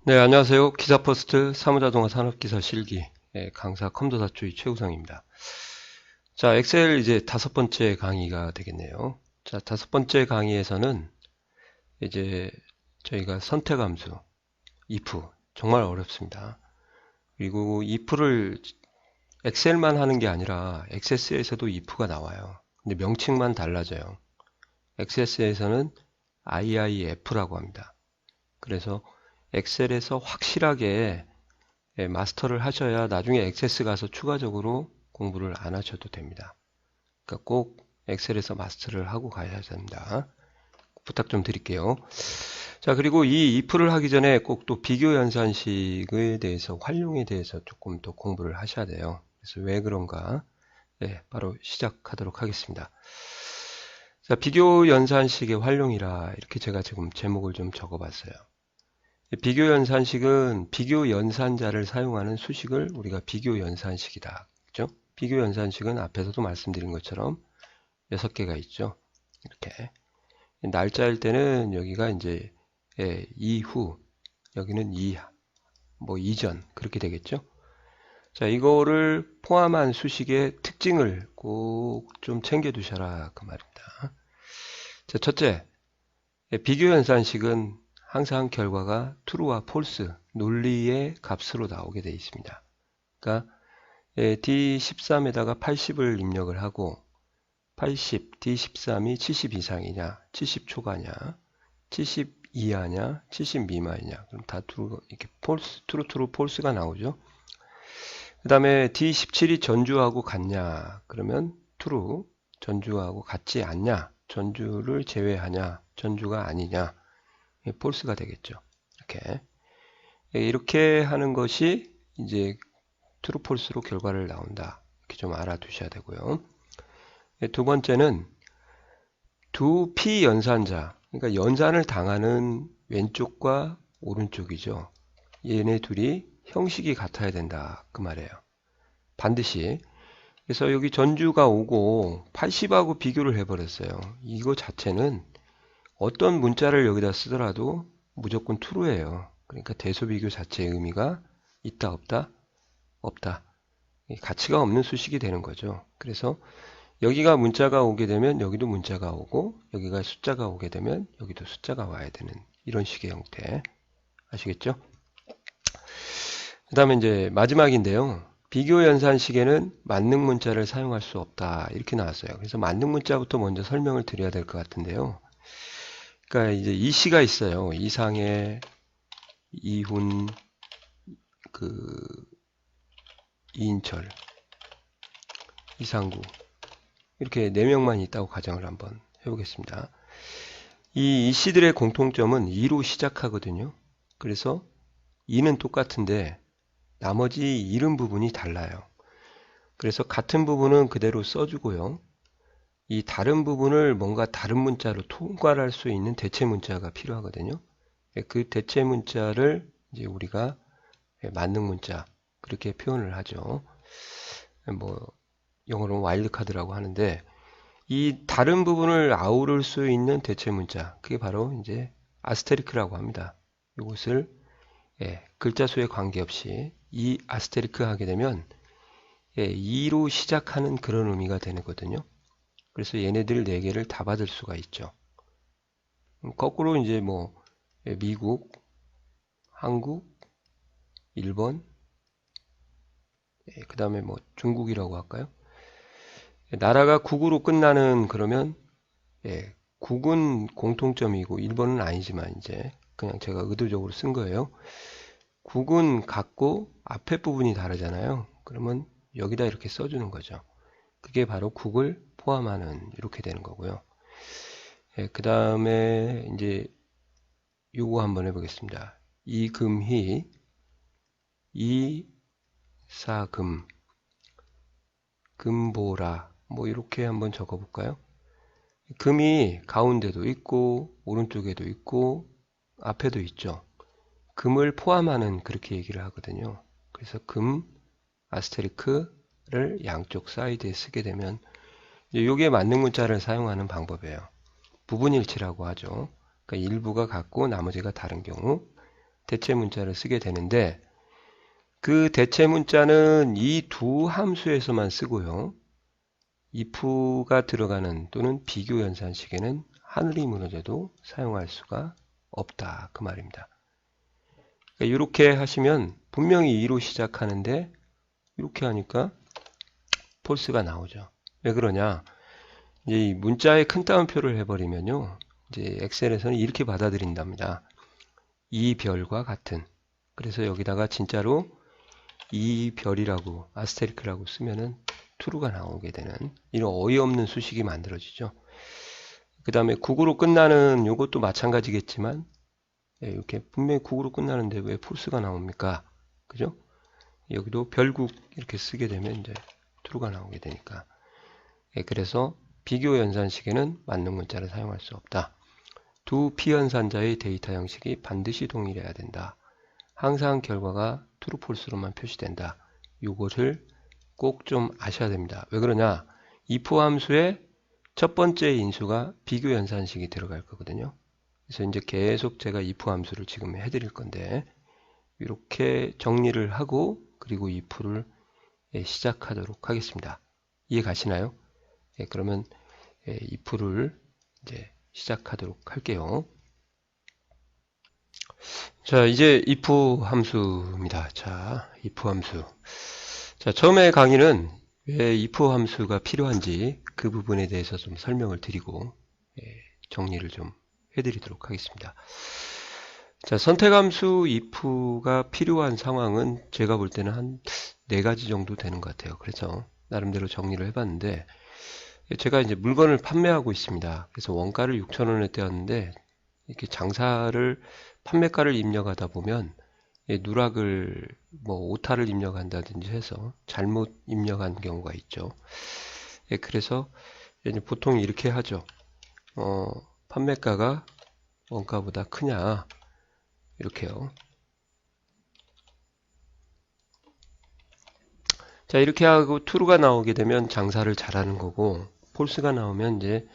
네, 안녕하세요. 기사퍼스트 사무자동화 산업기사 실기 강사 컴퓨터사초이 최우상입니다. 자, 엑셀 이제 5번째 강의가 되겠네요. 자, 5번째 강의에서는 이제 저희가 선택함수, if, 정말 어렵습니다. 그리고 if를 엑셀만 하는 게 아니라 XS에서도 if가 나와요. 근데 명칭만 달라져요. XS에서는 IIF라고 합니다. 그래서 엑셀에서 확실하게 마스터를 하셔야 나중에 액세스 가서 추가적으로 공부를 안 하셔도 됩니다. 그러니까 꼭 엑셀에서 마스터를 하고 가야 됩니다. 부탁 좀 드릴게요. 자, 그리고 이 if를 하기 전에 꼭 또 비교 연산식에 대해서 활용에 대해서 조금 더 공부를 하셔야 돼요. 그래서 왜 그런가? 네, 바로 시작하도록 하겠습니다. 자, 비교 연산식의 활용이라 이렇게 제가 지금 제목을 좀 적어봤어요. 비교 연산식은 비교 연산자를 사용하는 수식을 우리가 비교 연산식이다. 그죠? 비교 연산식은 앞에서도 말씀드린 것처럼 6개가 있죠. 이렇게. 날짜일 때는 여기가 이제 이후, 여기는 뭐 이전, 그렇게 되겠죠. 자, 이거를 포함한 수식의 특징을 꼭 좀 챙겨 두셔라. 그 말입니다. 자, 첫째, 비교 연산식은 항상 결과가 true와 false 논리의 값으로 나오게 되어 있습니다. 그러니까 D13에다가 80을 입력을 하고 80, D13이 70 이상이냐, 70 초과냐, 70 이하냐, 70 미만이냐. 그럼 다 true, 이렇게 false, true, false가 나오죠. 그 다음에 D17이 전주하고 같냐, 그러면 true, 전주하고 같지 않냐, 전주를 제외하냐, 전주가 아니냐, false가 되겠죠. 이렇게 하는 것이 이제 true, false로 결과를 나온다. 이렇게 좀 알아두셔야 되고요. 두 번째는 두 피연산자, 그러니까 연산을 당하는 왼쪽과 오른쪽이죠. 얘네 둘이 형식이 같아야 된다. 그 말이에요. 반드시. 그래서 여기 전주가 오고 80하고 비교를 해버렸어요. 이거 자체는 어떤 문자를 여기다 쓰더라도 무조건 true예요. 그러니까 대소비교 자체의 의미가 있다 없다? 없다. 가치가 없는 수식이 되는 거죠. 그래서 여기가 문자가 오게 되면 여기도 문자가 오고 여기가 숫자가 오게 되면 여기도 숫자가 와야 되는 이런 식의 형태. 아시겠죠? 그 다음에 이제 마지막인데요. 비교 연산식에는 만능 문자를 사용할 수 없다. 이렇게 나왔어요. 그래서 만능 문자부터 먼저 설명을 드려야 될 것 같은데요. 그러니까 이제 이시가 있어요. 이상해, 이훈, 그 이인철, 이상구 이렇게 4명만 있다고 가정을 한번 해보겠습니다. 이 이씨들의 공통점은 2로 시작하거든요. 그래서 2는 똑같은데 나머지 이름 부분이 달라요. 그래서 같은 부분은 그대로 써주고요. 이 다른 부분을 뭔가 다른 문자로 통괄할 수 있는 대체 문자가 필요하거든요. 그 대체 문자를 이제 우리가 만능 문자 그렇게 표현을 하죠. 뭐 영어로는 와일드카드라고 하는데 이 다른 부분을 아우를 수 있는 대체 문자 그게 바로 이제 아스테리크라고 합니다. 이것을 글자 수에 관계없이 이 아스테리크 하게 되면 2로 시작하는 그런 의미가 되거든요. 그래서 얘네들 4개를 다 받을 수가 있죠. 거꾸로 이제 뭐 미국, 한국, 일본, 그 다음에 뭐 중국이라고 할까요? 나라가 국으로 끝나는 그러면 국은 공통점이고 일본은 아니지만 이제 그냥 제가 의도적으로 쓴 거예요. 국은 같고 앞에 부분이 다르잖아요. 그러면 여기다 이렇게 써주는 거죠. 그게 바로 국을 포함하는 이렇게 되는 거고요. 그 다음에 이제 요거 한번 해보겠습니다. 이금희, 이사금, 금보라 뭐 이렇게 한번 적어볼까요? 금이 가운데도 있고 오른쪽에도 있고 앞에도 있죠. 금을 포함하는 그렇게 얘기를 하거든요. 그래서 금, 아스테리크를 양쪽 사이드에 쓰게 되면 이게 만능 문자를 사용하는 방법이에요. 부분일치라고 하죠. 그러니까 일부가 같고 나머지가 다른 경우 대체 문자를 쓰게 되는데 그 대체 문자는 이 두 함수에서만 쓰고요. if가 들어가는 또는 비교 연산식에는 하늘이 무너져도 사용할 수가 없다. 그 말입니다. 그러니까 이렇게 하시면 분명히 2로 시작하는데 이렇게 하니까 폴스가 나오죠. 왜 그러냐? 이제 이 문자에 큰 따옴표를 해버리면요. 이제 엑셀에서는 이렇게 받아들인답니다. 이 별과 같은. 그래서 여기다가 진짜로 이 별이라고 아스테리크라고 쓰면은 true가 나오게 되는 이런 어이없는 수식이 만들어지죠. 그 다음에 국으로 끝나는 요것도 마찬가지겠지만 이렇게 분명히 국으로 끝나는데 왜 false가 나옵니까? 그죠? 여기도 별국 이렇게 쓰게 되면 이제 true가 나오게 되니까. 그래서 비교 연산식에는 맞는 문자를 사용할 수 없다. 두 피연산자의 데이터 형식이 반드시 동일해야 된다. 항상 결과가 true, false로만 표시된다. 요거를 꼭 좀 아셔야 됩니다. 왜 그러냐? if 함수의 첫 번째 인수가 비교 연산식이 들어갈 거거든요. 그래서 이제 계속 제가 if 함수를 지금 해드릴 건데 이렇게 정리를 하고 그리고 if를 시작하도록 하겠습니다. 이해 가시나요? 그러면 if를 이제 시작하도록 할게요. 자, 이제 if 함수입니다. 자, if 함수. 자, 처음에 강의는 왜 if 함수가 필요한지 그 부분에 대해서 좀 설명을 드리고 정리를 좀 해드리도록 하겠습니다. 자, 선택함수 if가 필요한 상황은 제가 볼 때는 한 4가지 정도 되는 것 같아요. 그래서 나름대로 정리를 해봤는데 제가 이제 물건을 판매하고 있습니다. 그래서 원가를 6,000원에 떼었는데 이렇게 장사를 판매가를 입력하다 보면 누락을 뭐 오타를 입력한다든지 해서 잘못 입력한 경우가 있죠. 그래서 보통 이렇게 하죠. 판매가가 원가보다 크냐 이렇게요. 자, 이렇게 하고 true가 나오게 되면 장사를 잘하는 거고 false가 나오면 이제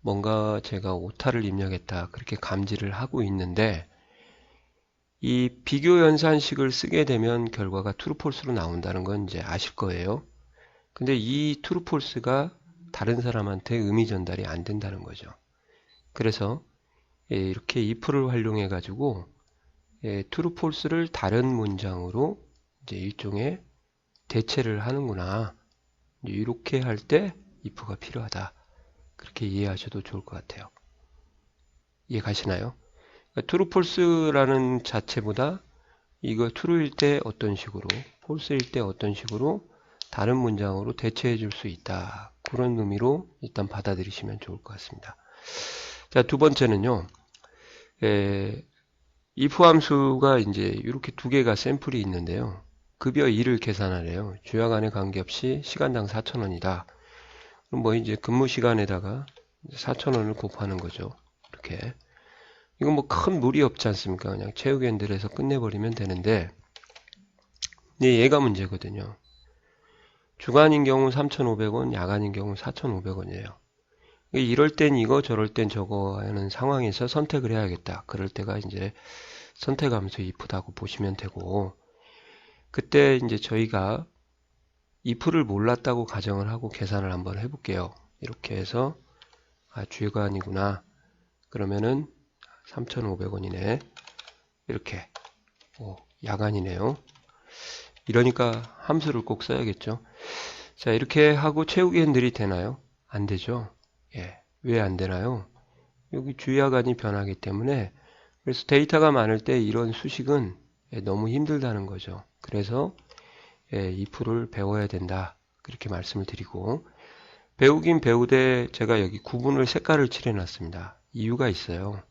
뭔가 제가 오타를 입력했다 그렇게 감지를 하고 있는데 이 비교 연산식을 쓰게 되면 결과가 true, false로 나온다는 건 이제 아실 거예요. 근데 이 true, false가 다른 사람한테 의미 전달이 안 된다는 거죠. 그래서 이렇게 if를 활용해 가지고 true, false를 다른 문장으로 이제 일종의 대체를 하는구나. 이렇게 할 때 if가 필요하다. 그렇게 이해하셔도 좋을 것 같아요. 이해 가시나요? true, false라는 자체보다 이거 true일 때 어떤 식으로, false일 때 어떤 식으로 다른 문장으로 대체해 줄 수 있다. 그런 의미로 일단 받아들이시면 좋을 것 같습니다. 자, 두 번째는요. if 함수가 이제 이렇게 두 개가 샘플이 있는데요. 급여 2를 계산하래요. 주야 간에 관계없이 시간당 4,000원이다. 그럼 뭐 이제 근무 시간에다가 4,000원을 곱하는 거죠. 이렇게. 이건 뭐 큰 무리 없지 않습니까? 그냥 체육엔들에서 끝내버리면 되는데, 네, 얘가 문제거든요. 주간인 경우 3,500원, 야간인 경우 4,500원이에요. 이럴 땐 이거, 저럴 땐 저거 하는 상황에서 선택을 해야겠다. 그럴 때가 이제 선택함수 if다고 보시면 되고, 그때 이제 저희가 if를 몰랐다고 가정을 하고 계산을 한번 해볼게요. 이렇게 해서 주간이구나. 그러면은 3,500원이네. 이렇게 야간이네요. 이러니까 함수를 꼭 써야겠죠. 자, 이렇게 하고 채우기엔들이 되나요? 안 되죠. 왜 안 되나요? 여기 주야간이 변하기 때문에 그래서 데이터가 많을 때 이런 수식은 너무 힘들다는 거죠. 그래서 if를 배워야 된다. 그렇게 말씀을 드리고 배우긴 배우되 제가 여기 구분을 색깔을 칠해놨습니다. 이유가 있어요.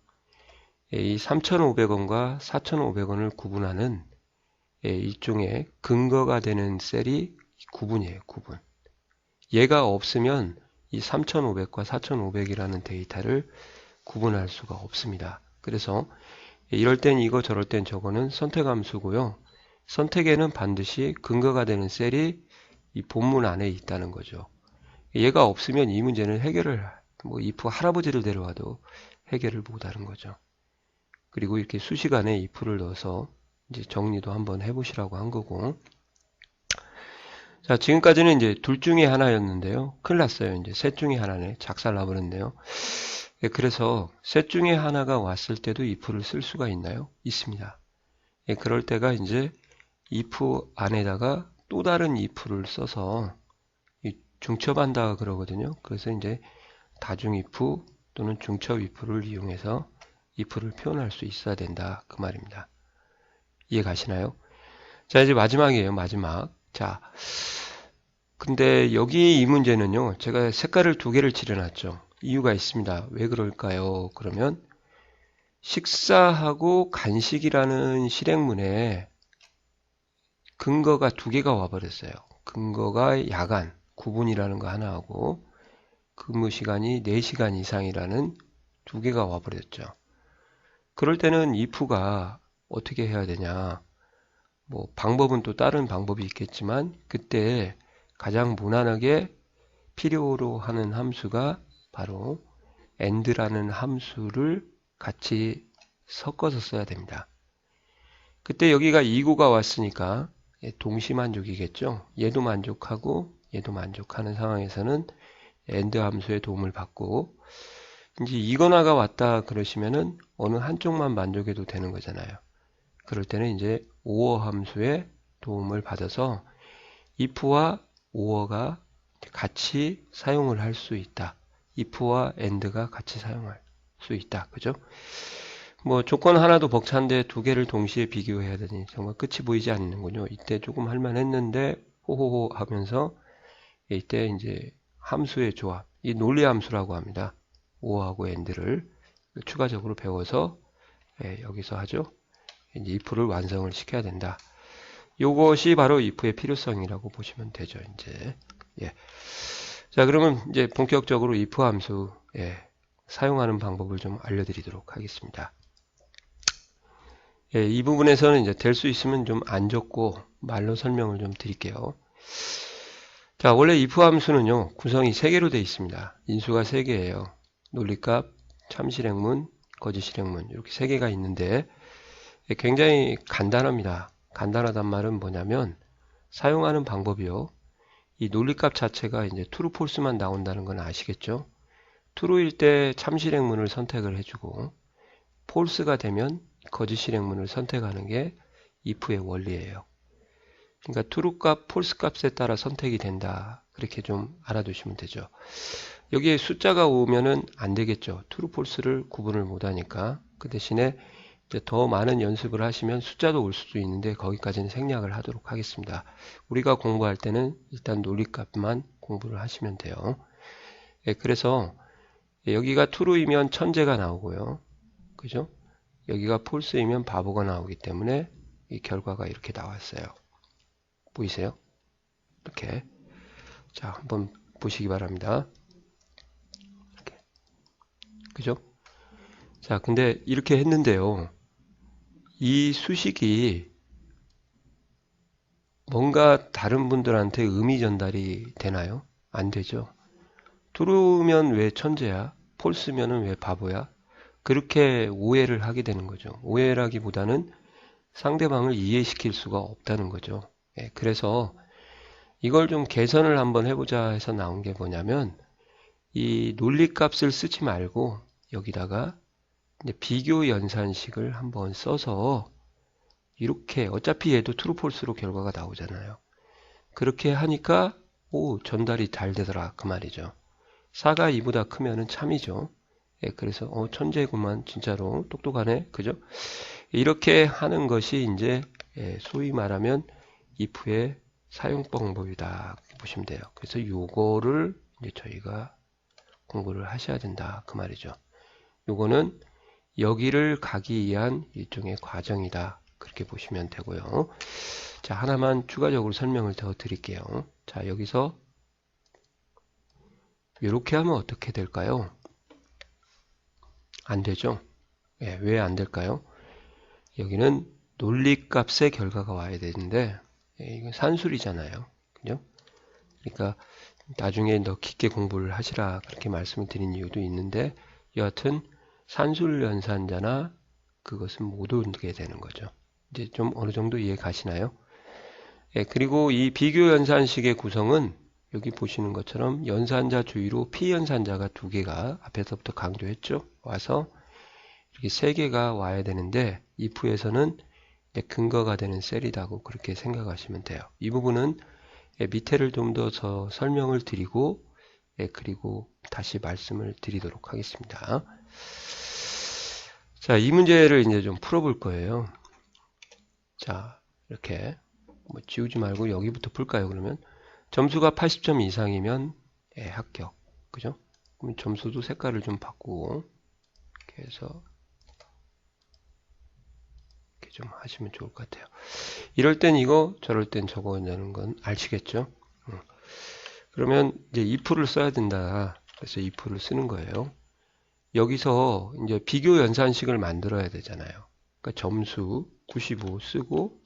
이 3,500원과 4,500원을 구분하는 일종의 근거가 되는 셀이 구분이에요. 구분. 얘가 없으면 이 3,500과 4,500이라는 데이터를 구분할 수가 없습니다. 그래서 이럴 땐 이거 저럴 땐 저거는 선택함수고요. 선택에는 반드시 근거가 되는 셀이 이 본문 안에 있다는 거죠. 얘가 없으면 이 문제는 해결을 if 할아버지를 데려와도 해결을 못하는 거죠. 그리고 이렇게 수식안에 if를 넣어서 이제 정리도 한번 해보시라고 한 거고. 자, 지금까지는 이제 둘 중에 하나였는데요. 큰일 났어요. 이제 셋 중에 하나네. 작살 나버렸네요. 예, 그래서 셋 중에 하나가 왔을 때도 if를 쓸 수가 있나요? 있습니다. 예, 그럴 때가 이제 if 안에다가 또 다른 if를 써서 중첩한다 그러거든요. 그래서 이제 다중 if 또는 중첩 if를 이용해서 if를 표현할 수 있어야 된다. 그 말입니다. 이해 가시나요? 자, 이제 마지막이에요. 마지막. 자, 근데 여기 이 문제는요. 제가 색깔을 두 개를 칠해놨죠. 이유가 있습니다. 왜 그럴까요? 그러면 식사하고 간식이라는 실행문에 근거가 두 개가 와버렸어요. 근거가 야간, 9분이라는 거 하나 하고 근무 시간이 4시간 이상이라는 두 개가 와버렸죠. 그럴 때는 if가 어떻게 해야 되냐. 뭐 방법은 또 다른 방법이 있겠지만 그때 가장 무난하게 필요로 하는 함수가 바로 and라는 함수를 같이 섞어서 써야 됩니다. 그때 여기가 2구가 왔으니까 동시 만족이겠죠. 얘도 만족하고 얘도 만족하는 상황에서는 and 함수의 도움을 받고 이제 이거나가 왔다 그러시면은 어느 한쪽만 만족해도 되는 거잖아요. 그럴 때는 이제 or 함수의 도움을 받아서 if와 or가 같이 사용을 할 수 있다. if와 and가 같이 사용할 수 있다. 그죠? 뭐 조건 하나도 벅찬데 두 개를 동시에 비교해야 되니 정말 끝이 보이지 않는군요. 이때 조금 할만했는데 호호호 하면서 이때 이제 함수의 조합, 이 논리 함수라고 합니다. or하고 and를 추가적으로 배워서 여기서 하죠. 이제 if를 완성을 시켜야 된다. 요것이 바로 if의 필요성이라고 보시면 되죠. 이제 자, 그러면 이제 본격적으로 if 함수 사용하는 방법을 좀 알려드리도록 하겠습니다. 이 부분에서는 이제 될 수 있으면 좀 안 적고 말로 설명을 좀 드릴게요. 자, 원래 if 함수는요, 구성이 3개로 되어 있습니다. 인수가 3개예요. 논리값, 참실행문, 거짓실행문 이렇게 3개가 있는데 굉장히 간단합니다. 간단하단 말은 뭐냐면 사용하는 방법이요. 이 논리값 자체가 이제 true, false만 나온다는 건 아시겠죠? true일 때 참실행문을 선택을 해주고 false가 되면 거짓실행문을 선택하는 게 if의 원리예요. 그러니까 true 값, false 값에 따라 선택이 된다. 그렇게 좀 알아두시면 되죠. 여기에 숫자가 오면은 안 되겠죠. true, false를 구분을 못하니까. 그 대신에 이제 더 많은 연습을 하시면 숫자도 올 수도 있는데 거기까지는 생략을 하도록 하겠습니다. 우리가 공부할 때는 일단 논리값만 공부를 하시면 돼요. 그래서 여기가 true이면 천재가 나오고요. 그죠? 여기가 false이면 바보가 나오기 때문에 이 결과가 이렇게 나왔어요. 보이세요? 이렇게. 자, 한번 보시기 바랍니다. 이렇게. 그죠? 자, 근데 이렇게 했는데요. 이 수식이 뭔가 다른 분들한테 의미 전달이 되나요? 안 되죠. true면 왜 천재야? false면은 왜 바보야? 그렇게 오해를 하게 되는 거죠. 오해라기보다는 상대방을 이해시킬 수가 없다는 거죠. 그래서 이걸 좀 개선을 한번 해보자 해서 나온 게 뭐냐면 이 논리값을 쓰지 말고 여기다가 이제 비교 연산식을 한번 써서 이렇게 어차피 얘도 true, false로 결과가 나오잖아요. 그렇게 하니까 전달이 잘 되더라 그 말이죠. 4가 2보다 크면은 참이죠. 그래서 천재구만 진짜로 똑똑하네 그죠? 이렇게 하는 것이 이제 소위 말하면 if의 사용 방법이다 보시면 돼요. 그래서 요거를 이제 저희가 공부를 하셔야 된다 그 말이죠. 요거는 여기를 가기 위한 일종의 과정이다 그렇게 보시면 되고요. 자, 하나만 추가적으로 설명을 더 드릴게요. 자, 여기서 이렇게 하면 어떻게 될까요? 안 되죠? 왜 안 될까요? 여기는 논리값의 결과가 와야 되는데 이건 산술이잖아요. 그죠? 그러니까 나중에 더 깊게 공부를 하시라 그렇게 말씀을 드린 이유도 있는데 여하튼 산술 연산자나 그것은 못 오게 되는 거죠. 이제 좀 어느 정도 이해 가시나요? 예, 그리고 이 비교 연산식의 구성은 여기 보시는 것처럼 연산자 주위로 피연산자가 2개가 앞에서부터 강조했죠. 와서 이렇게 3개가 와야 되는데 if에서는 근거가 되는 셀이라고 그렇게 생각하시면 돼요. 이 부분은 밑에를 좀 더 설명을 드리고 그리고 다시 말씀을 드리도록 하겠습니다. 자, 이 문제를 이제 좀 풀어볼 거예요. 자, 이렇게 뭐 지우지 말고 여기부터 풀까요? 그러면 점수가 80점 이상이면 합격. 그죠? 그럼 점수도 색깔을 좀 바꾸고 이렇게 해서 이렇게 좀 하시면 좋을 것 같아요. 이럴 땐 이거, 저럴 땐 저거 하는 건 아시겠죠? 그러면 이제 if를 써야 된다. 그래서 if를 쓰는 거예요. 여기서 이제 비교 연산식을 만들어야 되잖아요. 그러니까 점수 95 쓰고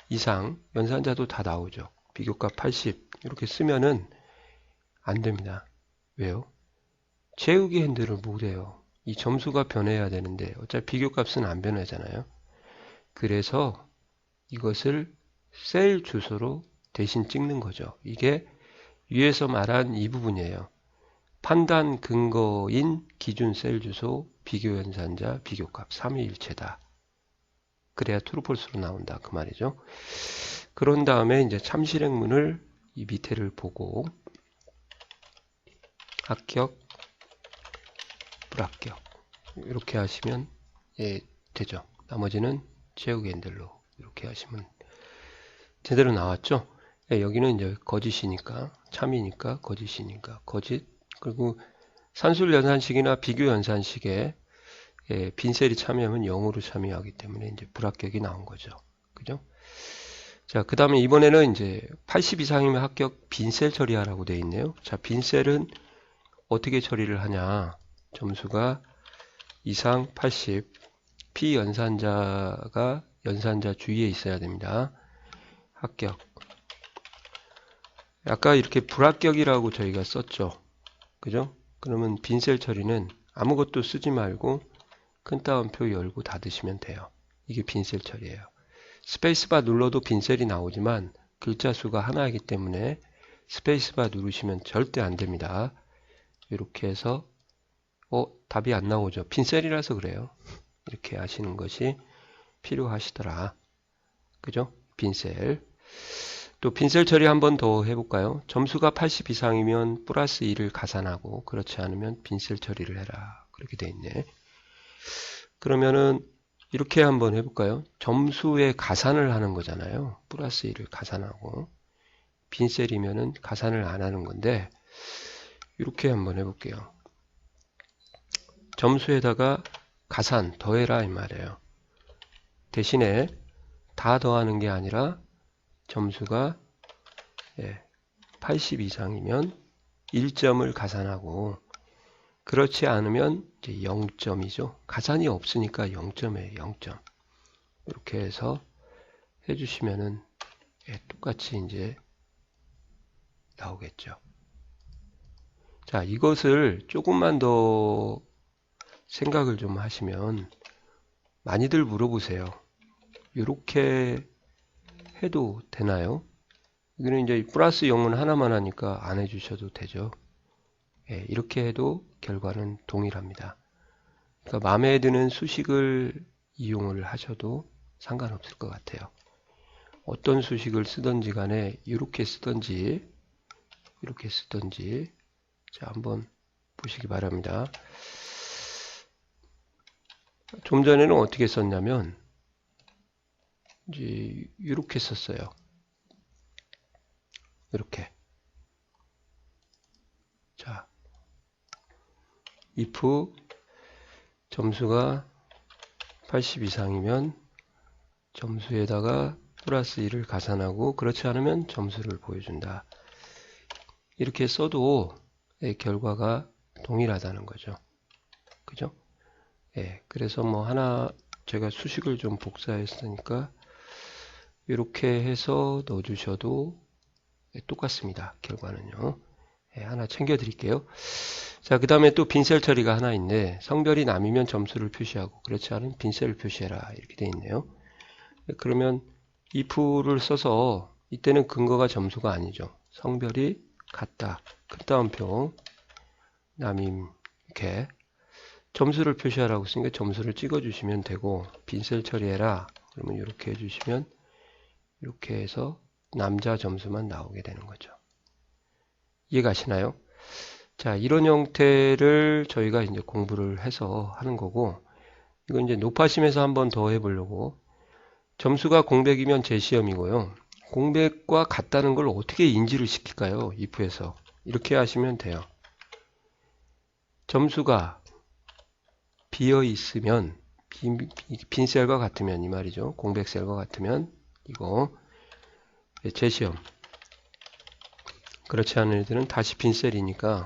이상, 연산자도 다 나오죠. 비교값 80 이렇게 쓰면은 안 됩니다. 왜요? 채우기 핸들을 못해요. 이 점수가 변해야 되는데 어차피 비교값은 안 변하잖아요. 그래서 이것을 셀 주소로 대신 찍는 거죠. 이게 위에서 말한 이 부분이에요. 판단 근거인 기준 셀 주소, 비교 연산자, 비교값 3위일체다. 그래야 true false로 나온다. 그 말이죠. 그런 다음에 이제 참실행문을 이 밑에를 보고 합격, 불합격 이렇게 하시면 되죠. 나머지는 채우기 핸들로 이렇게 하시면 제대로 나왔죠. 여기는 이제 거짓이니까 참이니까 거짓이니까 거짓. 그리고 산술 연산식이나 비교 연산식에 빈셀이 참여하면 0으로 참여하기 때문에 이제 불합격이 나온 거죠. 그죠? 자, 그 다음에 이번에는 이제 80 이상이면 합격 빈셀 처리하라고 되어 있네요. 자, 빈셀은 어떻게 처리를 하냐. 점수가 이상 80, 피연산자가 연산자 주위에 있어야 됩니다. 합격. 아까 이렇게 불합격이라고 저희가 썼죠. 그죠? 그러면 빈셀 처리는 아무것도 쓰지 말고 큰 따옴표 열고 닫으시면 돼요. 이게 빈셀 처리예요. 스페이스바 눌러도 빈셀이 나오지만 글자 수가 하나이기 때문에 스페이스바 누르시면 절대 안 됩니다. 이렇게 해서 답이 안 나오죠. 빈셀이라서 그래요. 이렇게 하시는 것이 필요하시더라. 그죠? 빈셀. 또 빈셀 처리 한 번 더 해볼까요? 점수가 80 이상이면 플러스 2를 가산하고 그렇지 않으면 빈셀 처리를 해라. 그렇게 돼 있네. 그러면은 이렇게 한번 해볼까요? 점수에 가산을 하는 거잖아요. 플러스 2를 가산하고 빈셀이면은 가산을 안 하는 건데 이렇게 한번 해볼게요. 점수에다가 가산 더해라 이 말이에요. 대신에 다 더하는 게 아니라 점수가 80 이상이면 1점을 가산하고 그렇지 않으면 이제 0점이죠. 가산이 없으니까 0점이에요. 0점. 이렇게 해서 해주시면은 똑같이 이제 나오겠죠. 자, 이것을 조금만 더 생각을 좀 하시면 많이들 물어보세요. 이렇게 해도 되나요? 여기는 이제 플러스 0은 하나만 하니까 안 해주셔도 되죠. 이렇게 해도 결과는 동일합니다. 그러니까 마음에 드는 수식을 이용을 하셔도 상관없을 것 같아요. 어떤 수식을 쓰든지 간에 이렇게 쓰든지 이렇게 쓰든지 자 한번 보시기 바랍니다. 좀 전에는 어떻게 썼냐면 이제 이렇게 썼어요. 이렇게 자 if 점수가 80 이상이면 점수에다가 플러스 1을 가산하고 그렇지 않으면 점수를 보여준다. 이렇게 써도 결과가 동일하다는 거죠. 그죠? 그래서 뭐 하나 제가 수식을 좀 복사했으니까 이렇게 해서 넣어주셔도 똑같습니다. 결과는요. 하나 챙겨 드릴게요. 자, 그 다음에 또 빈셀 처리가 하나 있는데 성별이 남이면 점수를 표시하고 그렇지 않으면 빈셀을 표시해라 이렇게 되어 있네요. 그러면 if를 써서 이때는 근거가 점수가 아니죠. 성별이 같다. 그 다음표 남임 이렇게 점수를 표시하라고 쓰니까 점수를 찍어주시면 되고 빈셀 처리해라. 그러면 이렇게 해주시면 이렇게 해서 남자 점수만 나오게 되는 거죠. 이해가시나요? 자, 이런 형태를 저희가 이제 공부를 해서 하는 거고, 이건 이제 높아심에서 한 번 더 해보려고. 점수가 공백이면 재시험이고요. 공백과 같다는 걸 어떻게 인지를 시킬까요? if에서. 이렇게 하시면 돼요. 점수가 비어 있으면, 빈 셀과 같으면, 이 말이죠. 공백 셀과 같으면, 이거, 재시험. 그렇지 않은 애들은 다시 빈 셀이니까,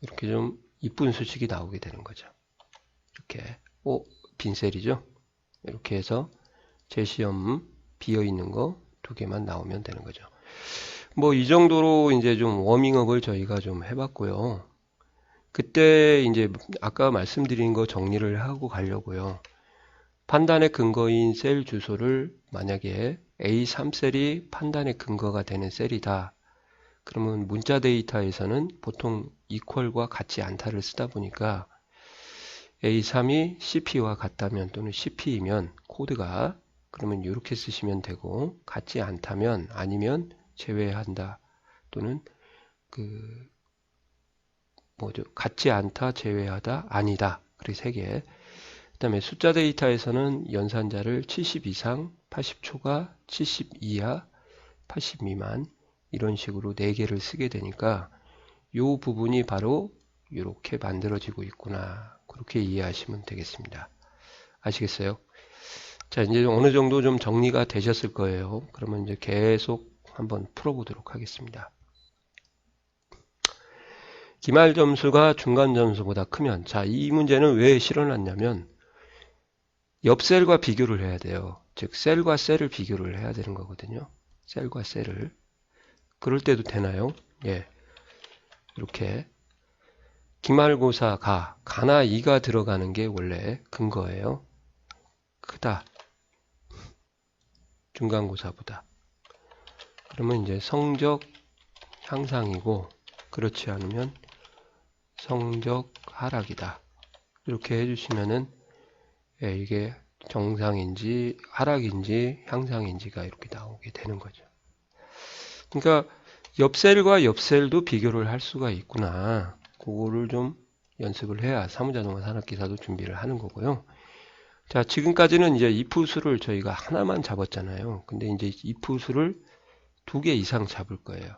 이렇게 좀 이쁜 수식이 나오게 되는 거죠. 이렇게 빈셀이죠. 이렇게 해서 재시험 비어 있는 거 2개만 나오면 되는 거죠. 뭐 이 정도로 이제 좀 워밍업을 저희가 좀 해봤고요. 그때 이제 아까 말씀드린 거 정리를 하고 가려고요. 판단의 근거인 셀 주소를 만약에 A3셀이 판단의 근거가 되는 셀이다. 그러면 문자 데이터에서는 보통 equal과 같지 않다를 쓰다 보니까 A3이 CP와 같다면 또는 CP이면 코드가 그러면 이렇게 쓰시면 되고 같지 않다면 아니면 제외한다 또는 같지 않다 제외하다 아니다 그리고 3개. 그 다음에 숫자 데이터에서는 연산자를 70 이상 80초가 70 이하 80 미만 이런 식으로 4개를 쓰게 되니까 이 부분이 바로 이렇게 만들어지고 있구나. 그렇게 이해하시면 되겠습니다. 아시겠어요? 자, 이제 어느 정도 좀 정리가 되셨을 거예요. 그러면 이제 계속 한번 풀어보도록 하겠습니다. 기말 점수가 중간 점수보다 크면, 자, 이 문제는 왜 실어놨냐면, 옆 셀과 비교를 해야 돼요. 즉, 셀과 셀을 비교를 해야 되는 거거든요. 셀과 셀을. 그럴 때도 되나요? 예. 이렇게. 기말고사 가나 이가 들어가는 게 원래 근거예요. 크다. 중간고사보다. 그러면 이제 성적 향상이고 그렇지 않으면 성적 하락이다. 이렇게 해주시면은 이게 정상인지 하락인지 향상인지가 이렇게 나오게 되는 거죠. 그러니까 옆셀과 옆셀도 비교를 할 수가 있구나. 그거를 좀 연습을 해야 사무자동화 산업기사도 준비를 하는 거고요. 자, 지금까지는 이제 if 수를 저희가 하나만 잡았잖아요. 근데 이제 if 수를 2개 이상 잡을 거예요.